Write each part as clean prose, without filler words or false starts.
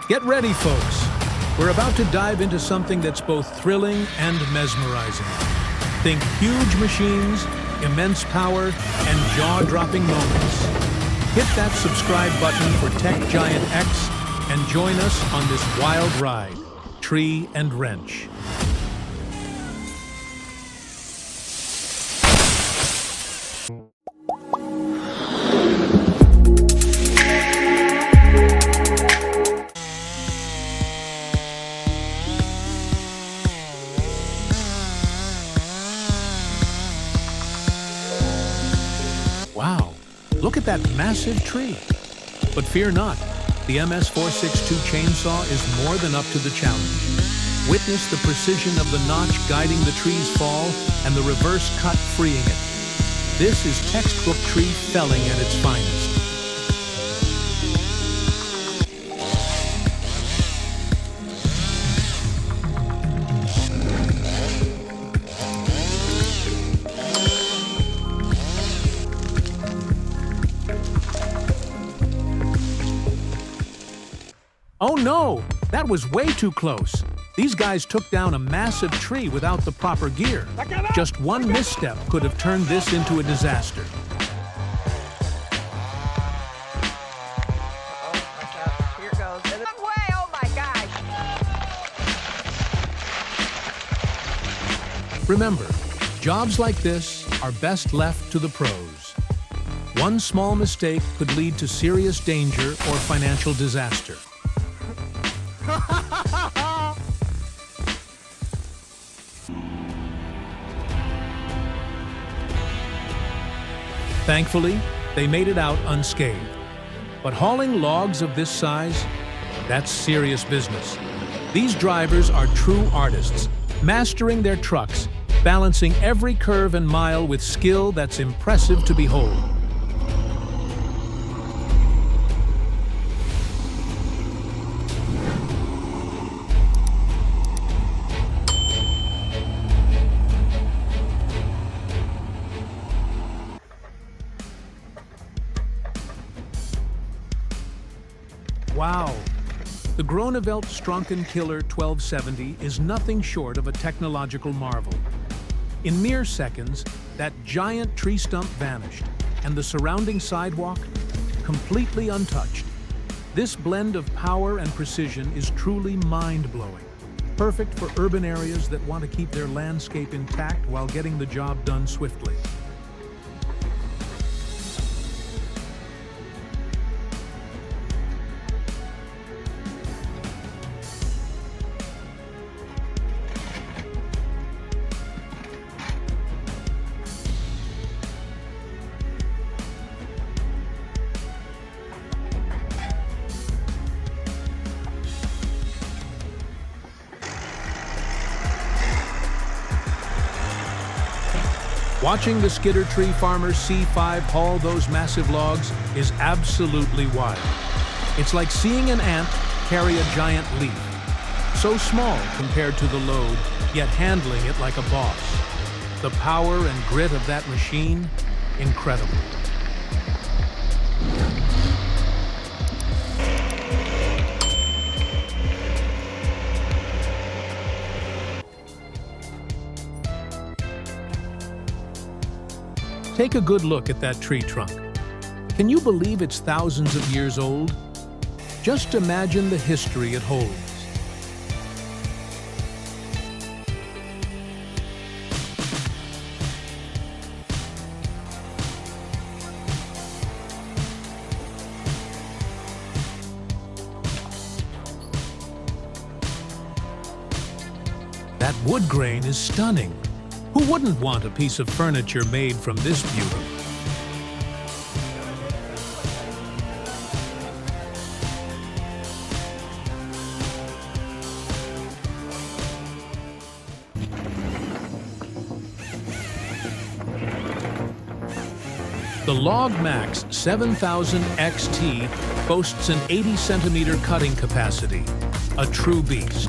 Get ready, folks. We're about to dive into something that's both thrilling and mesmerizing. Think huge machines, immense power, and jaw-dropping moments. Hit that subscribe button for TechGiantX and join us on this wild ride, Tree and Wrench. Wow, look at that massive tree. But fear not, the MS-462 chainsaw is more than up to the challenge. Witness the precision of the notch guiding the tree's fall and the reverse cut freeing it. This is textbook tree felling at its finest. Oh no! That was way too close. These guys took down a massive tree without the proper gear. Just one misstep could have turned this into a disaster. Watch out. Here it goes. Wrong way! Oh my gosh! Remember, jobs like this are best left to the pros. One small mistake could lead to serious danger or financial disaster. Thankfully, they made it out unscathed. But hauling logs of this size, that's serious business. These drivers are true artists, mastering their trucks, balancing every curve and mile with skill that's impressive to behold. Wow! The Groeneveld Stronken Killer 1270 is nothing short of a technological marvel. In mere seconds, that giant tree stump vanished, and the surrounding sidewalk completely untouched. This blend of power and precision is truly mind-blowing, perfect for urban areas that want to keep their landscape intact while getting the job done swiftly. Watching the skidder tree farmers C5 haul those massive logs is absolutely wild. It's like seeing an ant carry a giant leaf. So small compared to the load, yet handling it like a boss. The power and grit of that machine, incredible. Take a good look at that tree trunk. Can you believe it's thousands of years old? Just imagine the history it holds. That wood grain is stunning. Who wouldn't want a piece of furniture made from this beauty? The Log Max 7000 XT boasts an 80-centimeter cutting capacity, a true beast.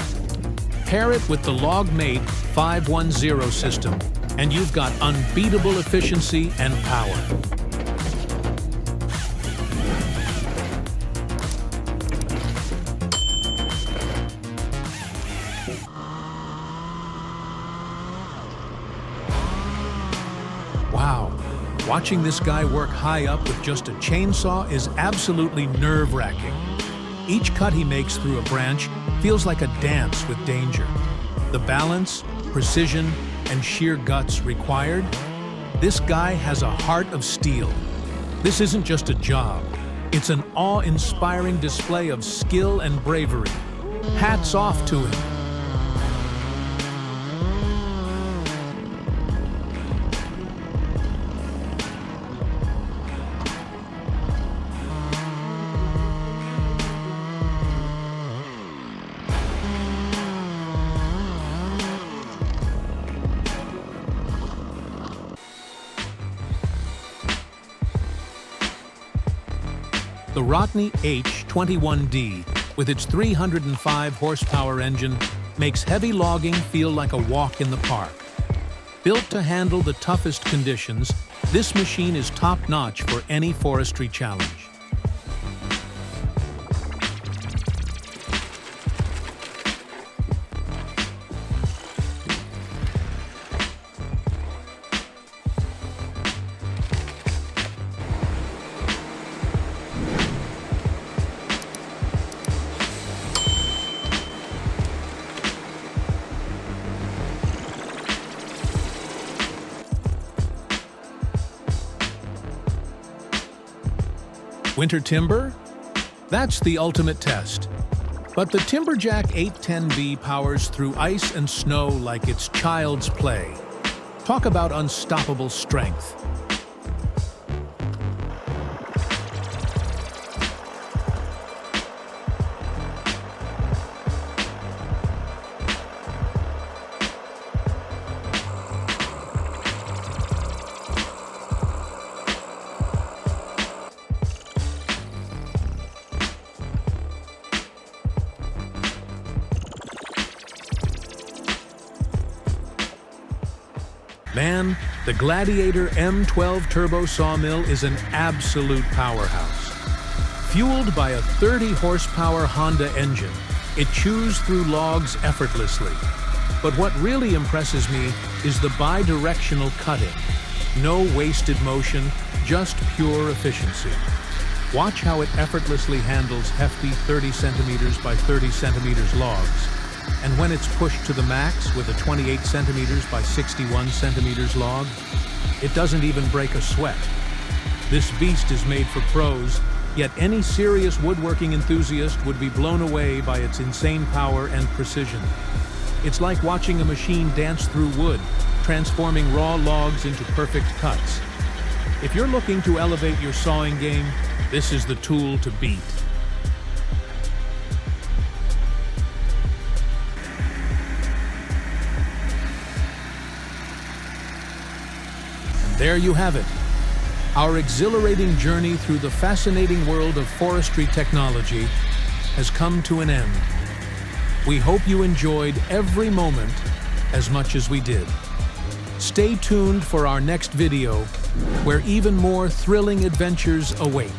Pair it with the LogMate 510 system, and you've got unbeatable efficiency and power. Watching this guy work high up with just a chainsaw is absolutely nerve-wracking. Each cut he makes through a branch feels like a dance with danger. The balance, precision, and sheer guts required? This guy has a heart of steel. This isn't just a job. It's an awe-inspiring display of skill and bravery. Hats off to him. The Rotney H21D, with its 305 horsepower engine, makes heavy logging feel like a walk in the park. Built to handle the toughest conditions, this machine is top-notch for any forestry challenge. Winter timber? That's the ultimate test. But the Timberjack 810B powers through ice and snow like it's child's play. Talk about unstoppable strength. Man, the Gladiator M12 turbo sawmill is an absolute powerhouse. Fueled by a 30-horsepower Honda engine, it chews through logs effortlessly. But what really impresses me is the bi-directional cutting. No wasted motion, just pure efficiency. Watch how it effortlessly handles hefty 30 centimeters by 30 centimeters logs. And when it's pushed to the max with a 28 centimeters by 61 centimeters log, it doesn't even break a sweat. This beast is made for pros, yet any serious woodworking enthusiast would be blown away by its insane power and precision. It's like watching a machine dance through wood, transforming raw logs into perfect cuts. If you're looking to elevate your sawing game, this is the tool to beat. There you have it. Our exhilarating journey through the fascinating world of forestry technology has come to an end. We hope you enjoyed every moment as much as we did. Stay tuned for our next video, where even more thrilling adventures await.